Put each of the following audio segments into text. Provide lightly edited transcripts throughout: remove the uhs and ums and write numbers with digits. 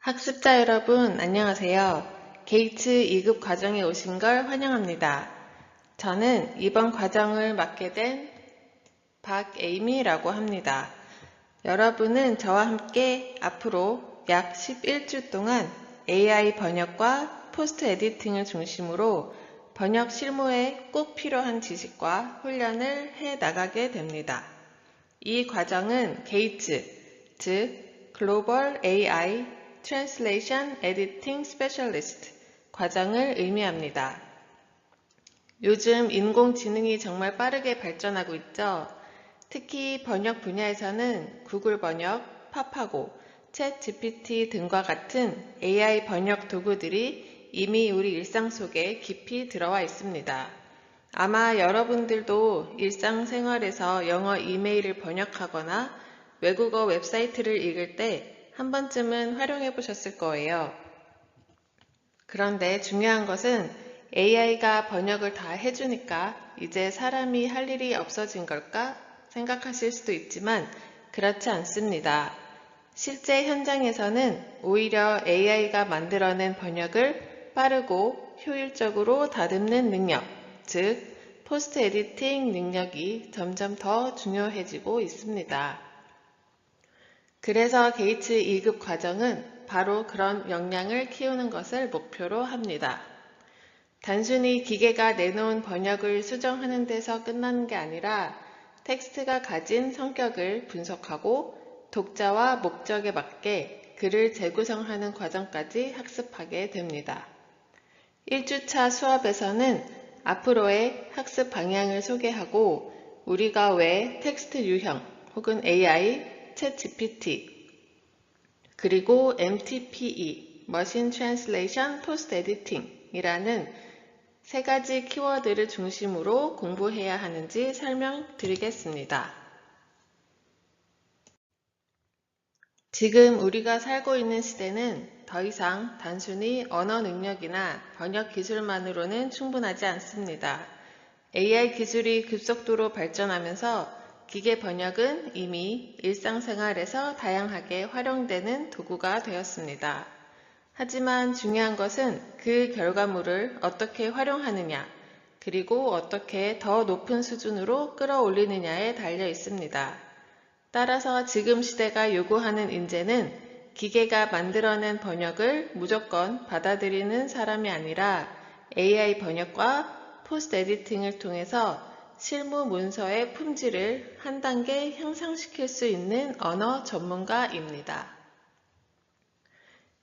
학습자 여러분, 안녕하세요. 게이츠 2급 과정에 오신 걸 환영합니다. 저는 이번 과정을 맡게 된 박에이미라고 합니다. 여러분은 저와 함께 앞으로 약 11주 동안 AI 번역과 포스트 에디팅을 중심으로 번역 실무에 꼭 필요한 지식과 훈련을 해 나가게 됩니다. 이 과정은 게이츠, 즉 글로벌 AI Translation Editing Specialist 과정을 의미합니다. 요즘 인공지능이 정말 빠르게 발전하고 있죠. 특히 번역 분야에서는 구글 번역, 파파고, 챗 GPT 등과 같은 AI 번역 도구들이 이미 우리 일상 속에 깊이 들어와 있습니다. 아마 여러분들도 일상생활에서 영어 이메일을 번역하거나 외국어 웹사이트를 읽을 때 한 번쯤은 활용해 보셨을 거예요. 그런데 중요한 것은 AI가 번역을 다 해주니까 이제 사람이 할 일이 없어진 걸까 생각하실 수도 있지만 그렇지 않습니다. 실제 현장에서는 오히려 AI가 만들어낸 번역을 빠르고 효율적으로 다듬는 능력, 즉 포스트 에디팅 능력이 점점 더 중요해지고 있습니다. 그래서 게이츠 2급 과정은 바로 그런 역량을 키우는 것을 목표로 합니다. 단순히 기계가 내놓은 번역을 수정하는 데서 끝나는 게 아니라 텍스트가 가진 성격을 분석하고 독자와 목적에 맞게 글을 재구성하는 과정까지 학습하게 됩니다. 1주차 수업에서는 앞으로의 학습 방향을 소개하고 우리가 왜 텍스트 유형 혹은 AI, 챗 GPT, 그리고 MTPE, Machine Translation Post Editing 이라는 세 가지 키워드를 중심으로 공부해야 하는지 설명드리겠습니다. 지금 우리가 살고 있는 시대는 더 이상 단순히 언어 능력이나 번역 기술만으로는 충분하지 않습니다. AI 기술이 급속도로 발전하면서 기계 번역은 이미 일상생활에서 다양하게 활용되는 도구가 되었습니다. 하지만 중요한 것은 그 결과물을 어떻게 활용하느냐, 그리고 어떻게 더 높은 수준으로 끌어올리느냐에 달려 있습니다. 따라서 지금 시대가 요구하는 인재는 기계가 만들어낸 번역을 무조건 받아들이는 사람이 아니라 AI 번역과 포스트 에디팅을 통해서 실무 문서의 품질을 한 단계 향상시킬 수 있는 언어 전문가입니다.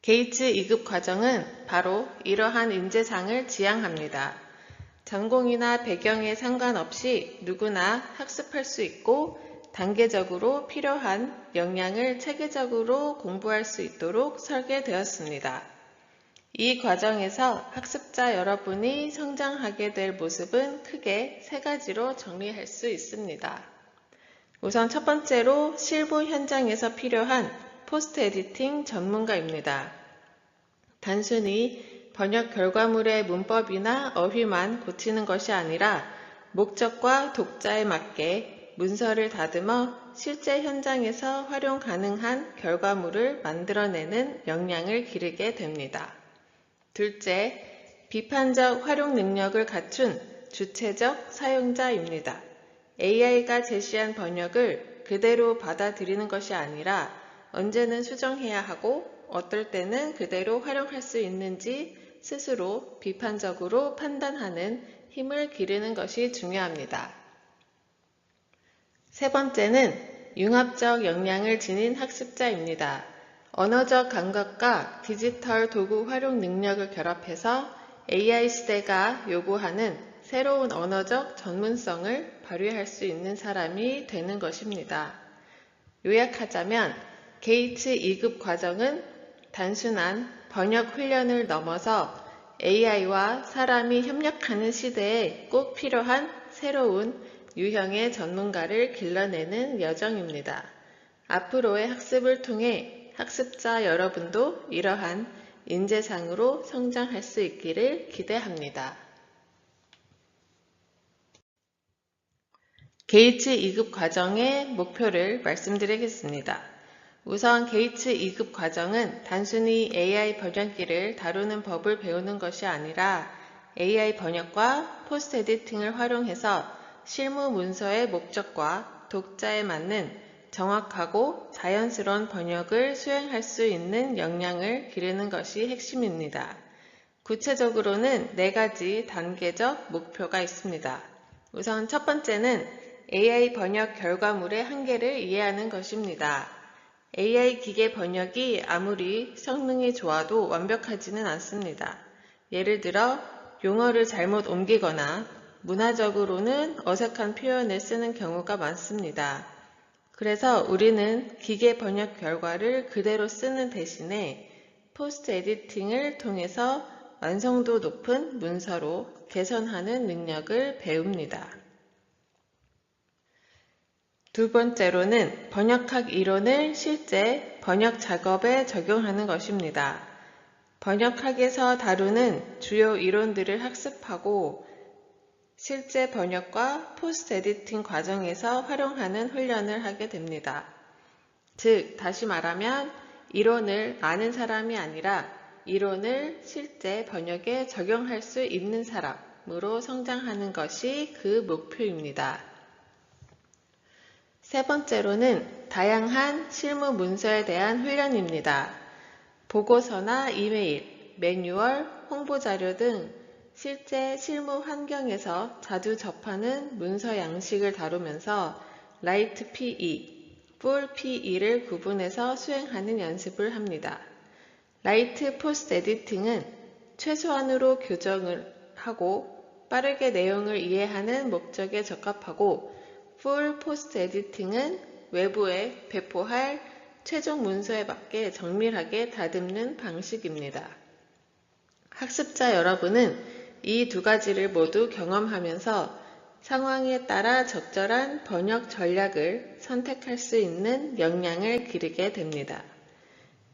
게이츠 2급 과정은 바로 이러한 인재상을 지향합니다. 전공이나 배경에 상관없이 누구나 학습할 수 있고 단계적으로 필요한 역량을 체계적으로 공부할 수 있도록 설계되었습니다. 이 과정에서 학습자 여러분이 성장하게 될 모습은 크게 세 가지로 정리할 수 있습니다. 우선 첫 번째로 실무 현장에서 필요한 포스트 에디팅 전문가입니다. 단순히 번역 결과물의 문법이나 어휘만 고치는 것이 아니라 목적과 독자에 맞게 문서를 다듬어 실제 현장에서 활용 가능한 결과물을 만들어내는 역량을 기르게 됩니다. 둘째, 비판적 활용 능력을 갖춘 주체적 사용자입니다. AI가 제시한 번역을 그대로 받아들이는 것이 아니라 언제는 수정해야 하고 어떨 때는 그대로 활용할 수 있는지 스스로 비판적으로 판단하는 힘을 기르는 것이 중요합니다. 세 번째는 융합적 역량을 지닌 학습자입니다. 언어적 감각과 디지털 도구 활용 능력을 결합해서 AI 시대가 요구하는 새로운 언어적 전문성을 발휘할 수 있는 사람이 되는 것입니다. 요약하자면 게이츠 2급 과정은 단순한 번역 훈련을 넘어서 AI와 사람이 협력하는 시대에 꼭 필요한 새로운 유형의 전문가를 길러내는 여정입니다. 앞으로의 학습을 통해 학습자 여러분도 이러한 인재상으로 성장할 수 있기를 기대합니다. 게이츠 2급 과정의 목표를 말씀드리겠습니다. 우선 게이츠 2급 과정은 단순히 AI 번역기를 다루는 법을 배우는 것이 아니라 AI 번역과 포스트 에디팅을 활용해서 실무 문서의 목적과 독자에 맞는 정확하고 자연스러운 번역을 수행할 수 있는 역량을 기르는 것이 핵심입니다. 구체적으로는 4가지 단계적 목표가 있습니다. 우선 첫 번째는 AI 번역 결과물의 한계를 이해하는 것입니다. AI 기계 번역이 아무리 성능이 좋아도 완벽하지는 않습니다. 예를 들어 용어를 잘못 옮기거나 문화적으로는 어색한 표현을 쓰는 경우가 많습니다. 그래서 우리는 기계 번역 결과를 그대로 쓰는 대신에 포스트 에디팅을 통해서 완성도 높은 문서로 개선하는 능력을 배웁니다. 두 번째로는 번역학 이론을 실제 번역 작업에 적용하는 것입니다. 번역학에서 다루는 주요 이론들을 학습하고 실제 번역과 포스트 에디팅 과정에서 활용하는 훈련을 하게 됩니다. 즉, 다시 말하면 이론을 아는 사람이 아니라 이론을 실제 번역에 적용할 수 있는 사람으로 성장하는 것이 그 목표입니다. 세 번째로는 다양한 실무 문서에 대한 훈련입니다. 보고서나 이메일, 매뉴얼, 홍보자료 등 실제 실무 환경에서 자주 접하는 문서 양식을 다루면서 라이트 PE, 풀 PE를 구분해서 수행하는 연습을 합니다. 라이트 포스트 에디팅은 최소한으로 교정을 하고 빠르게 내용을 이해하는 목적에 적합하고 풀 포스트 에디팅은 외부에 배포할 최종 문서에 맞게 정밀하게 다듬는 방식입니다. 학습자 여러분은 이 2가지를 모두 경험하면서 상황에 따라 적절한 번역 전략을 선택할 수 있는 역량을 기르게 됩니다.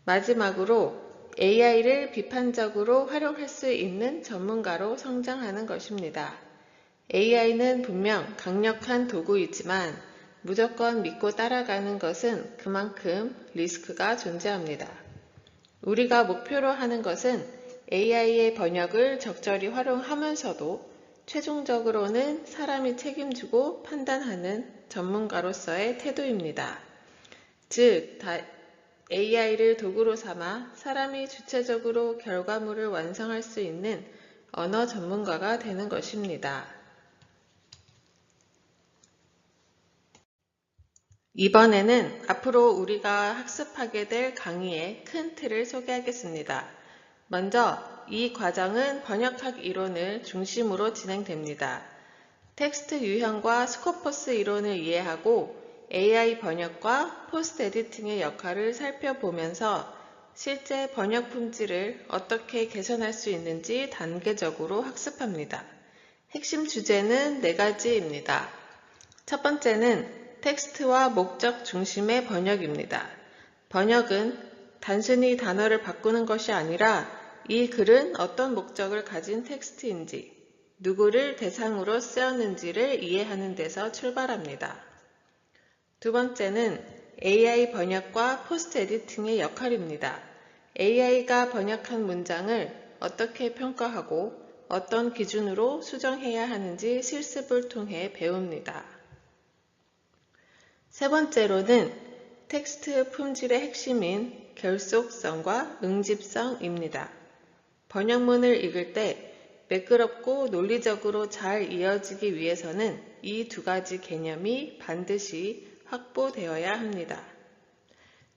마지막으로 AI를 비판적으로 활용할 수 있는 전문가로 성장하는 것입니다. AI는 분명 강력한 도구이지만 무조건 믿고 따라가는 것은 그만큼 리스크가 존재합니다. 우리가 목표로 하는 것은 AI의 번역을 적절히 활용하면서도 최종적으로는 사람이 책임지고 판단하는 전문가로서의 태도입니다. 즉, AI를 도구로 삼아 사람이 주체적으로 결과물을 완성할 수 있는 언어 전문가가 되는 것입니다. 이번에는 앞으로 우리가 학습하게 될 강의의 큰 틀을 소개하겠습니다. 먼저 이 과정은 번역학 이론을 중심으로 진행됩니다. 텍스트 유형과 스코퍼스 이론을 이해하고 AI 번역과 포스트 에디팅의 역할을 살펴보면서 실제 번역 품질을 어떻게 개선할 수 있는지 단계적으로 학습합니다. 핵심 주제는 4가지입니다. 첫 번째는 텍스트와 목적 중심의 번역입니다. 번역은 단순히 단어를 바꾸는 것이 아니라 이 글은 어떤 목적을 가진 텍스트인지, 누구를 대상으로 쓰였는지를 이해하는 데서 출발합니다. 두 번째는 AI 번역과 포스트 에디팅의 역할입니다. AI가 번역한 문장을 어떻게 평가하고 어떤 기준으로 수정해야 하는지 실습을 통해 배웁니다. 세 번째로는 텍스트 품질의 핵심인 결속성과 응집성입니다. 번역문을 읽을 때 매끄럽고 논리적으로 잘 이어지기 위해서는 이 2가지 개념이 반드시 확보되어야 합니다.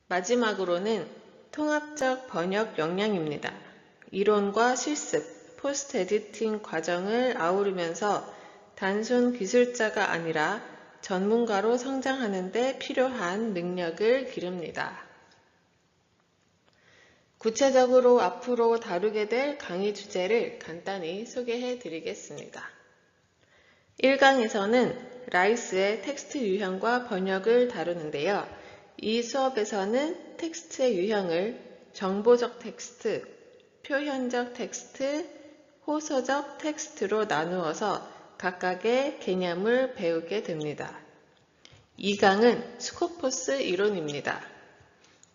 마지막으로는 통합적 번역 역량입니다. 이론과 실습, 포스트 에디팅 과정을 아우르면서 단순 기술자가 아니라 전문가로 성장하는 데 필요한 능력을 기릅니다. 구체적으로 앞으로 다루게 될 강의 주제를 간단히 소개해 드리겠습니다. 1강에서는 라이스의 텍스트 유형과 번역을 다루는데요. 이 수업에서는 텍스트의 유형을 정보적 텍스트, 표현적 텍스트, 호소적 텍스트로 나누어서 각각의 개념을 배우게 됩니다. 2강은 스코퍼스 이론입니다.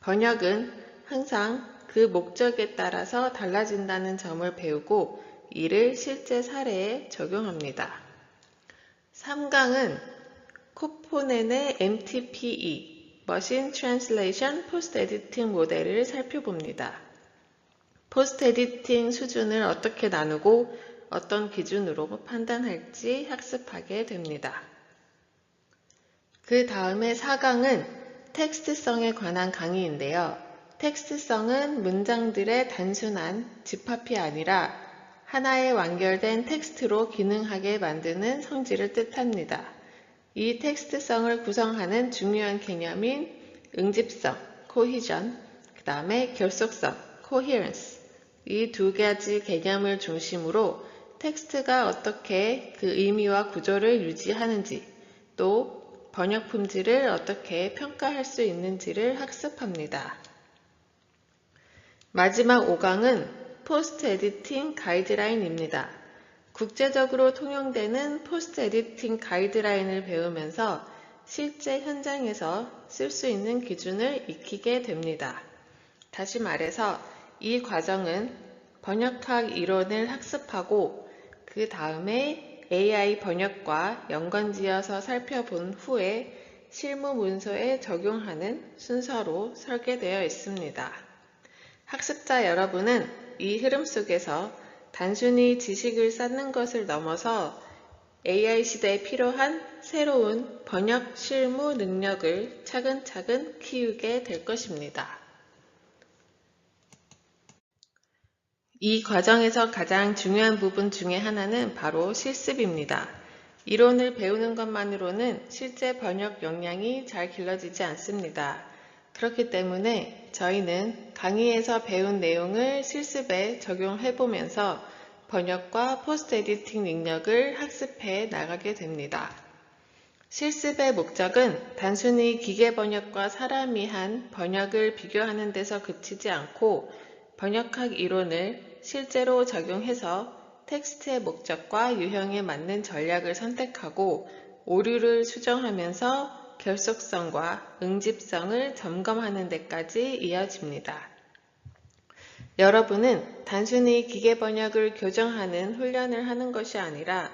번역은 항상 그 목적에 따라서 달라진다는 점을 배우고 이를 실제 사례에 적용합니다. 3강은 코포넨의 MTPE, Machine Translation Post Editing 모델을 살펴봅니다. 포스트 에디팅 수준을 어떻게 나누고 어떤 기준으로 판단할지 학습하게 됩니다. 그 다음에 4강은 텍스트성에 관한 강의인데요. 텍스트성은 문장들의 단순한 집합이 아니라 하나의 완결된 텍스트로 기능하게 만드는 성질을 뜻합니다. 이 텍스트성을 구성하는 중요한 개념인 응집성, cohesion, 그 다음에 결속성, coherence, 이 두 가지 개념을 중심으로 텍스트가 어떻게 그 의미와 구조를 유지하는지, 또 번역 품질을 어떻게 평가할 수 있는지를 학습합니다. 마지막 5강은 포스트 에디팅 가이드라인입니다. 국제적으로 통용되는 포스트 에디팅 가이드라인을 배우면서 실제 현장에서 쓸 수 있는 기준을 익히게 됩니다. 다시 말해서 이 과정은 번역학 이론을 학습하고 그 다음에 AI 번역과 연관지어서 살펴본 후에 실무 문서에 적용하는 순서로 설계되어 있습니다. 학습자 여러분은 이 흐름 속에서 단순히 지식을 쌓는 것을 넘어서 AI 시대에 필요한 새로운 번역 실무 능력을 차근차근 키우게 될 것입니다. 이 과정에서 가장 중요한 부분 중에 하나는 바로 실습입니다. 이론을 배우는 것만으로는 실제 번역 역량이 잘 길러지지 않습니다. 그렇기 때문에 저희는 강의에서 배운 내용을 실습에 적용해보면서 번역과 포스트 에디팅 능력을 학습해 나가게 됩니다. 실습의 목적은 단순히 기계 번역과 사람이 한 번역을 비교하는 데서 그치지 않고 번역학 이론을 실제로 적용해서 텍스트의 목적과 유형에 맞는 전략을 선택하고 오류를 수정하면서 결속성과 응집성을 점검하는 데까지 이어집니다. 여러분은 단순히 기계 번역을 교정하는 훈련을 하는 것이 아니라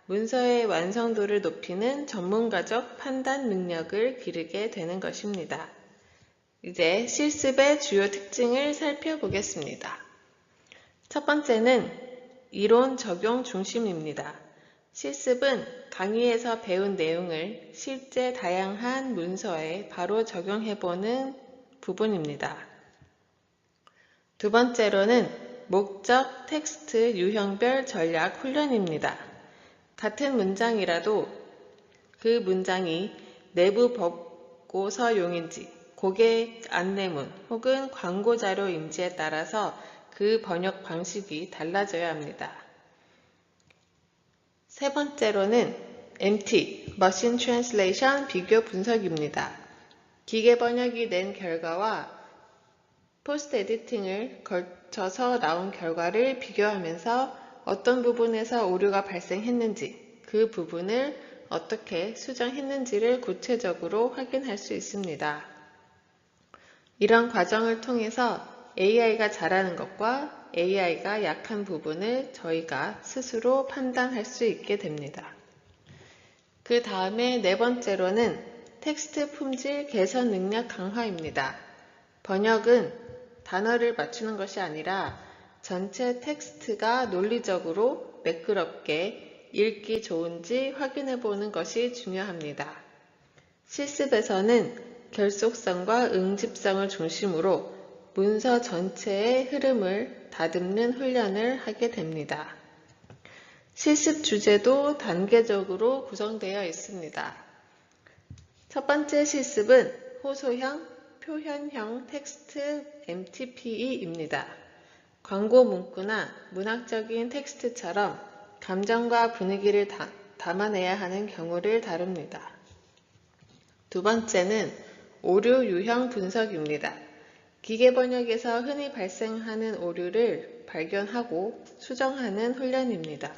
문서의 완성도를 높이는 전문가적 판단 능력을 기르게 되는 것입니다. 이제 실습의 주요 특징을 살펴보겠습니다. 첫 번째는 이론 적용 중심입니다. 실습은 강의에서 배운 내용을 실제 다양한 문서에 바로 적용해보는 부분입니다. 두 번째로는 목적 텍스트 유형별 전략 훈련입니다. 같은 문장이라도 그 문장이 내부 보고서용인지 고객 안내문 혹은 광고 자료인지에 따라서 그 번역 방식이 달라져야 합니다. 세 번째로는 MT, Machine Translation 비교 분석입니다. 기계 번역이 낸 결과와 포스트 에디팅을 거쳐서 나온 결과를 비교하면서 어떤 부분에서 오류가 발생했는지, 그 부분을 어떻게 수정했는지를 구체적으로 확인할 수 있습니다. 이런 과정을 통해서 AI가 잘하는 것과 AI가 약한 부분을 저희가 스스로 판단할 수 있게 됩니다. 그 다음에 네 번째로는 텍스트 품질 개선 능력 강화입니다. 번역은 단어를 맞추는 것이 아니라 전체 텍스트가 논리적으로 매끄럽게 읽기 좋은지 확인해 보는 것이 중요합니다. 실습에서는 결속성과 응집성을 중심으로 문서 전체의 흐름을 다듬는 훈련을 하게 됩니다. 실습 주제도 단계적으로 구성되어 있습니다. 첫 번째 실습은 호소형, 표현형 텍스트 MTPE입니다. 광고 문구나 문학적인 텍스트처럼 감정과 분위기를 담아내야 하는 경우를 다룹니다. 두 번째는 오류 유형 분석입니다. 기계 번역에서 흔히 발생하는 오류를 발견하고 수정하는 훈련입니다.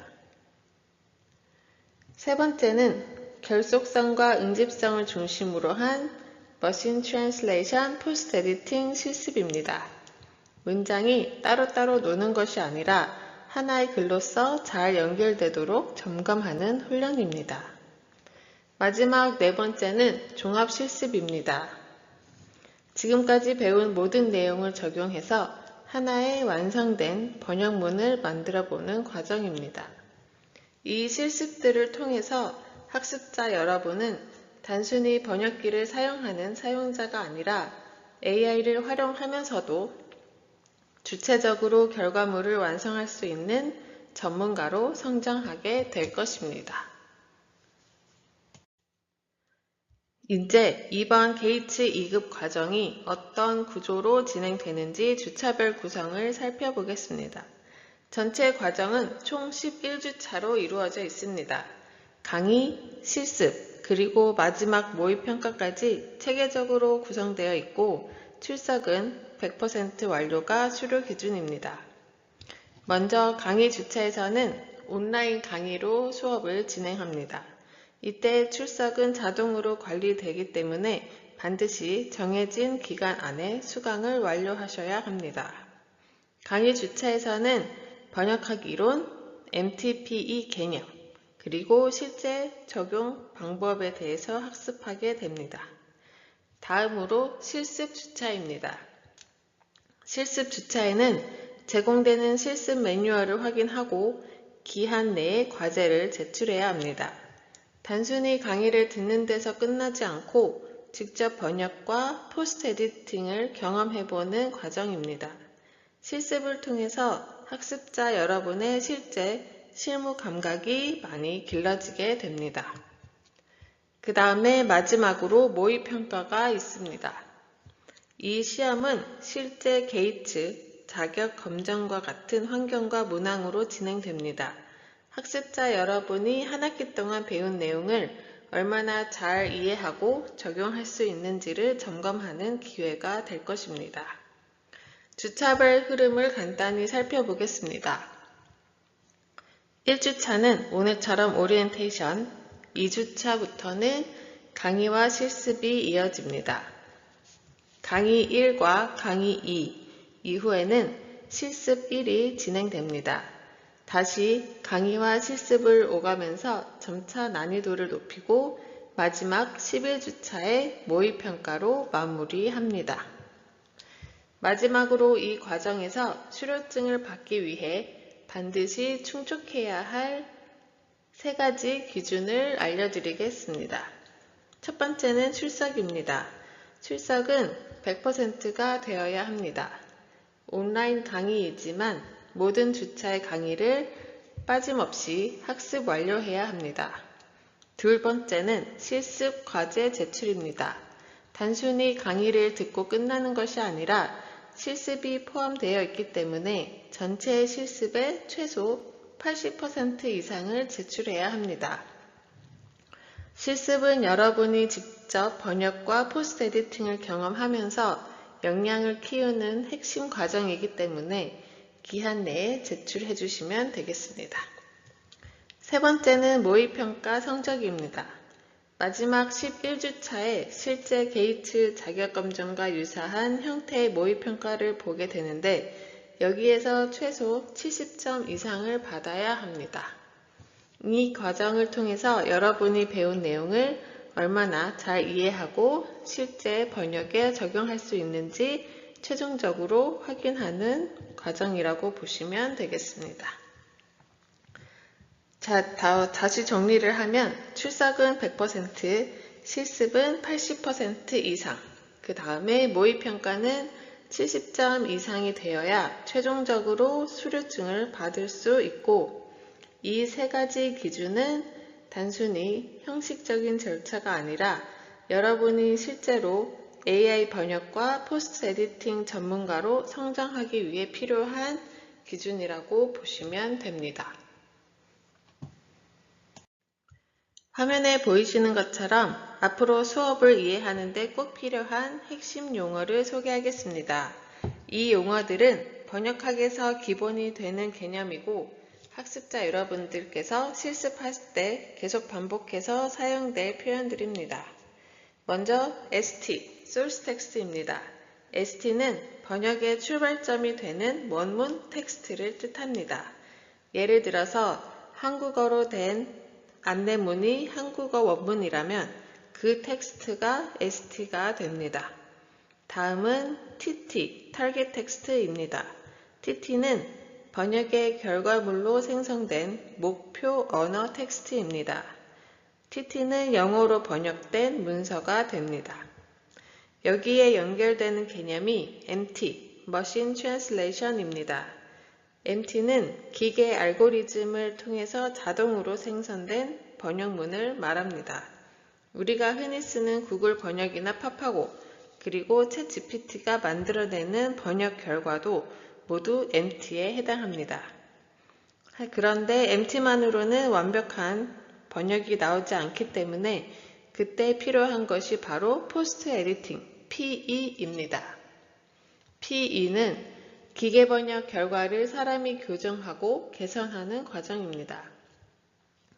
세 번째는 결속성과 응집성을 중심으로 한 머신 트랜슬레이션 포스트 에디팅 실습입니다. 문장이 따로따로 노는 것이 아니라 하나의 글로서 잘 연결되도록 점검하는 훈련입니다. 마지막 네 번째는 종합 실습입니다. 지금까지 배운 모든 내용을 적용해서 하나의 완성된 번역문을 만들어 보는 과정입니다. 이 실습들을 통해서 학습자 여러분은 단순히 번역기를 사용하는 사용자가 아니라 AI를 활용하면서도 주체적으로 결과물을 완성할 수 있는 전문가로 성장하게 될 것입니다. 이제 이번 게이츠 2급 과정이 어떤 구조로 진행되는지 주차별 구성을 살펴보겠습니다. 전체 과정은 총 11주차로 이루어져 있습니다. 강의, 실습, 그리고 마지막 모의평가까지 체계적으로 구성되어 있고 출석은 100% 완료가 수료 기준입니다. 먼저 강의 주차에서는 온라인 강의로 수업을 진행합니다. 이때 출석은 자동으로 관리되기 때문에 반드시 정해진 기간 안에 수강을 완료하셔야 합니다. 강의 주차에서는 번역학 이론, MTPE 개념, 그리고 실제 적용 방법에 대해서 학습하게 됩니다. 다음으로 실습 주차입니다. 실습 주차에는 제공되는 실습 매뉴얼을 확인하고 기한 내에 과제를 제출해야 합니다. 단순히 강의를 듣는 데서 끝나지 않고 직접 번역과 포스트 에디팅을 경험해보는 과정입니다. 실습을 통해서 학습자 여러분의 실제 실무 감각이 많이 길러지게 됩니다. 그 다음에 마지막으로 모의평가가 있습니다. 이 시험은 실제 게이츠 자격 검정과 같은 환경과 문항으로 진행됩니다. 학습자 여러분이 한 학기 동안 배운 내용을 얼마나 잘 이해하고 적용할 수 있는지를 점검하는 기회가 될 것입니다. 주차별 흐름을 간단히 살펴보겠습니다. 1주차는 오늘처럼 오리엔테이션, 2주차부터는 강의와 실습이 이어집니다. 강의 1과 강의 2 이후에는 실습 1이 진행됩니다. 다시 강의와 실습을 오가면서 점차 난이도를 높이고 마지막 11주차의 모의평가로 마무리합니다. 마지막으로 이 과정에서 수료증을 받기 위해 반드시 충족해야 할 3가지 기준을 알려드리겠습니다. 첫 번째는 출석입니다. 출석은 100%가 되어야 합니다. 온라인 강의이지만 모든 주차의 강의를 빠짐없이 학습 완료해야 합니다. 두 번째는 실습 과제 제출입니다. 단순히 강의를 듣고 끝나는 것이 아니라 실습이 포함되어 있기 때문에 전체 실습의 최소 80% 이상을 제출해야 합니다. 실습은 여러분이 직접 번역과 포스트 에디팅을 경험하면서 역량을 키우는 핵심 과정이기 때문에 기한 내에 제출해 주시면 되겠습니다. 세 번째는 모의평가 성적입니다. 마지막 11주차에 실제 게이츠 자격검정과 유사한 형태의 모의평가를 보게 되는데 여기에서 최소 70점 이상을 받아야 합니다. 이 과정을 통해서 여러분이 배운 내용을 얼마나 잘 이해하고 실제 번역에 적용할 수 있는지 최종적으로 확인하는 과정이라고 보시면 되겠습니다. 자, 다시 정리를 하면 출석은 100%, 실습은 80% 이상, 그 다음에 모의평가는 70점 이상이 되어야 최종적으로 수료증을 받을 수 있고 이 3가지 기준은 단순히 형식적인 절차가 아니라 여러분이 실제로 AI 번역과 포스트 에디팅 전문가로 성장하기 위해 필요한 기준이라고 보시면 됩니다. 화면에 보이시는 것처럼 앞으로 수업을 이해하는 데 꼭 필요한 핵심 용어를 소개하겠습니다. 이 용어들은 번역학에서 기본이 되는 개념이고 학습자 여러분들께서 실습할 때 계속 반복해서 사용될 표현들입니다. 먼저 ST, source text입니다. ST는 번역의 출발점이 되는 원문 텍스트를 뜻합니다. 예를 들어서 한국어로 된 안내문이 한국어 원문이라면 그 텍스트가 ST가 됩니다. 다음은 TT, target text입니다. TT는 번역의 결과물로 생성된 목표 언어 텍스트입니다. TT는 영어로 번역된 문서가 됩니다. 여기에 연결되는 개념이 MT, Machine Translation입니다. MT는 기계 알고리즘을 통해서 자동으로 생성된 번역문을 말합니다. 우리가 흔히 쓰는 구글 번역이나 파파고, 그리고 챗GPT가 만들어내는 번역 결과도 모두 MT에 해당합니다. 그런데 MT만으로는 완벽한 번역이 나오지 않기 때문에 그때 필요한 것이 바로 포스트 에디팅, PE입니다. PE는 기계 번역 결과를 사람이 교정하고 개선하는 과정입니다.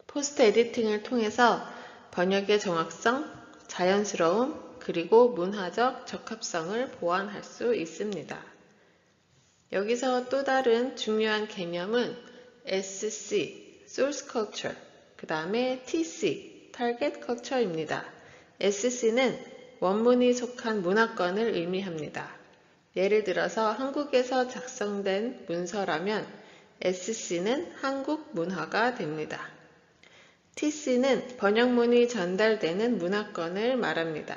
포스트 에디팅을 통해서 번역의 정확성, 자연스러움, 그리고 문화적 적합성을 보완할 수 있습니다. 여기서 또 다른 중요한 개념은 SC, Source Culture, 그 다음에 TC, Target Culture입니다. SC는 원문이 속한 문화권을 의미합니다. 예를 들어서 한국에서 작성된 문서라면 SC는 한국 문화가 됩니다. TC는 번역문이 전달되는 문화권을 말합니다.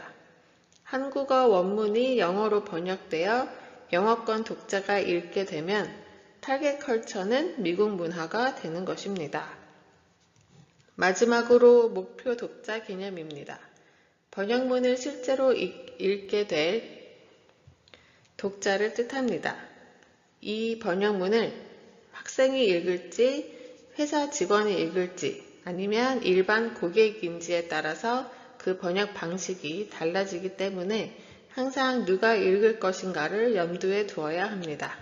한국어 원문이 영어로 번역되어 영어권 독자가 읽게 되면 타겟 컬처는 미국 문화가 되는 것입니다. 마지막으로 목표 독자 개념입니다. 번역문을 실제로 읽게 될 독자를 뜻합니다. 이 번역문을 학생이 읽을지, 회사 직원이 읽을지, 아니면 일반 고객인지에 따라서 그 번역 방식이 달라지기 때문에 항상 누가 읽을 것인가를 염두에 두어야 합니다.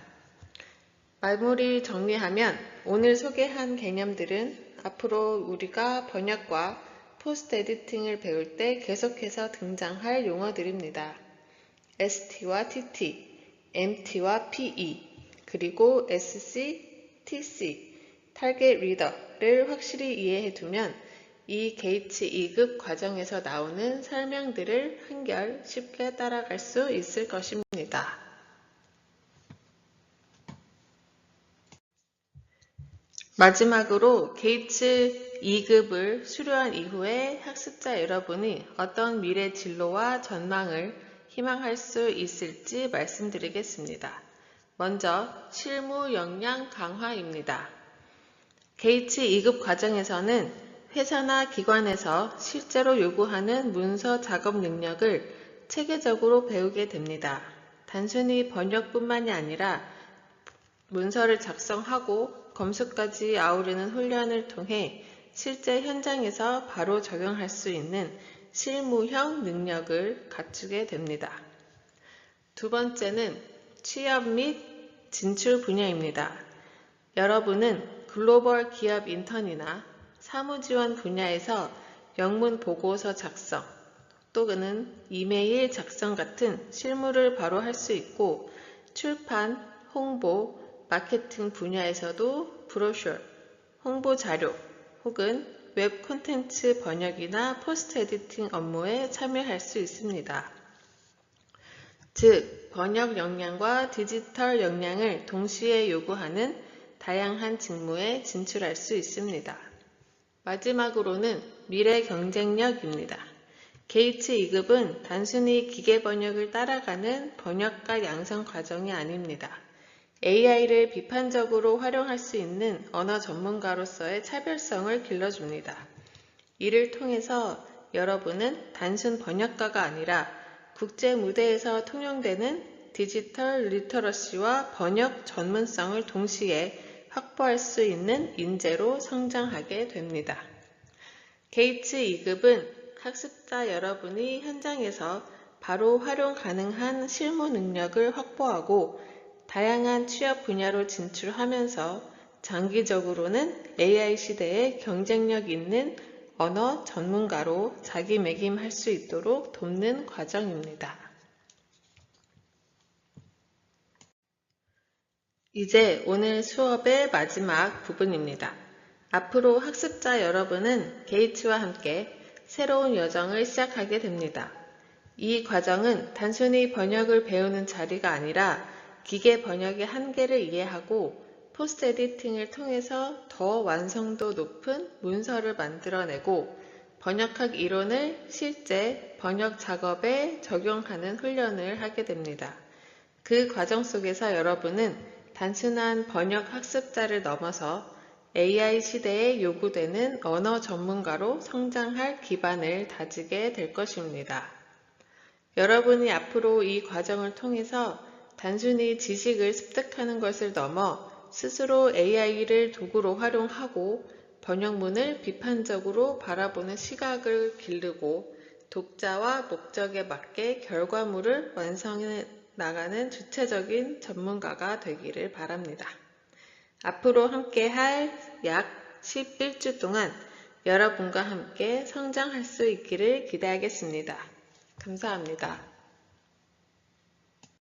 마무리 정리하면 오늘 소개한 개념들은 앞으로 우리가 번역과 포스트 에디팅을 배울 때 계속해서 등장할 용어들입니다. ST와 TT, MT와 PE, 그리고 SC, TC, 타겟 리더를 확실히 이해해 두면 이 게이츠 2급 과정에서 나오는 설명들을 한결 쉽게 따라갈 수 있을 것입니다. 마지막으로 게이츠 2급을 수료한 이후에 학습자 여러분이 어떤 미래 진로와 전망을 희망할 수 있을지 말씀드리겠습니다. 먼저 실무 역량 강화입니다. 게이츠 2급 과정에서는 회사나 기관에서 실제로 요구하는 문서 작업 능력을 체계적으로 배우게 됩니다. 단순히 번역뿐만이 아니라 문서를 작성하고 검수까지 아우르는 훈련을 통해 실제 현장에서 바로 적용할 수 있는 실무형 능력을 갖추게 됩니다. 두 번째는 취업 및 진출 분야입니다. 여러분은 글로벌 기업 인턴이나 사무지원 분야에서 영문 보고서 작성 또는 이메일 작성 같은 실무를 바로 할 수 있고 출판, 홍보, 마케팅 분야에서도 브로셔, 홍보 자료 혹은 웹 콘텐츠 번역이나 포스트 에디팅 업무에 참여할 수 있습니다. 즉, 번역 역량과 디지털 역량을 동시에 요구하는 다양한 직무에 진출할 수 있습니다. 마지막으로는 미래 경쟁력입니다. 게이츠 2급은 단순히 기계 번역을 따라가는 번역가 양성 과정이 아닙니다. AI를 비판적으로 활용할 수 있는 언어 전문가로서의 차별성을 길러줍니다. 이를 통해서 여러분은 단순 번역가가 아니라 국제 무대에서 통용되는 디지털 리터러시와 번역 전문성을 동시에 확보할 수 있는 인재로 성장하게 됩니다. 게이츠 2급은 학습자 여러분이 현장에서 바로 활용 가능한 실무 능력을 확보하고 다양한 취업 분야로 진출하면서 장기적으로는 AI 시대에 경쟁력 있는 언어 전문가로 자기매김할 수 있도록 돕는 과정입니다. 이제 오늘 수업의 마지막 부분입니다. 앞으로 학습자 여러분은 게이츠와 함께 새로운 여정을 시작하게 됩니다. 이 과정은 단순히 번역을 배우는 자리가 아니라 기계 번역의 한계를 이해하고 포스트 에디팅을 통해서 더 완성도 높은 문서를 만들어내고 번역학 이론을 실제 번역 작업에 적용하는 훈련을 하게 됩니다. 그 과정 속에서 여러분은 단순한 번역 학습자를 넘어서 AI 시대에 요구되는 언어 전문가로 성장할 기반을 다지게 될 것입니다. 여러분이 앞으로 이 과정을 통해서 단순히 지식을 습득하는 것을 넘어 스스로 AI를 도구로 활용하고 번역문을 비판적으로 바라보는 시각을 기르고 독자와 목적에 맞게 결과물을 완성해 나가는 주체적인 전문가가 되기를 바랍니다. 앞으로 함께 할 약 11주 동안 여러분과 함께 성장할 수 있기를 기대하겠습니다. 감사합니다.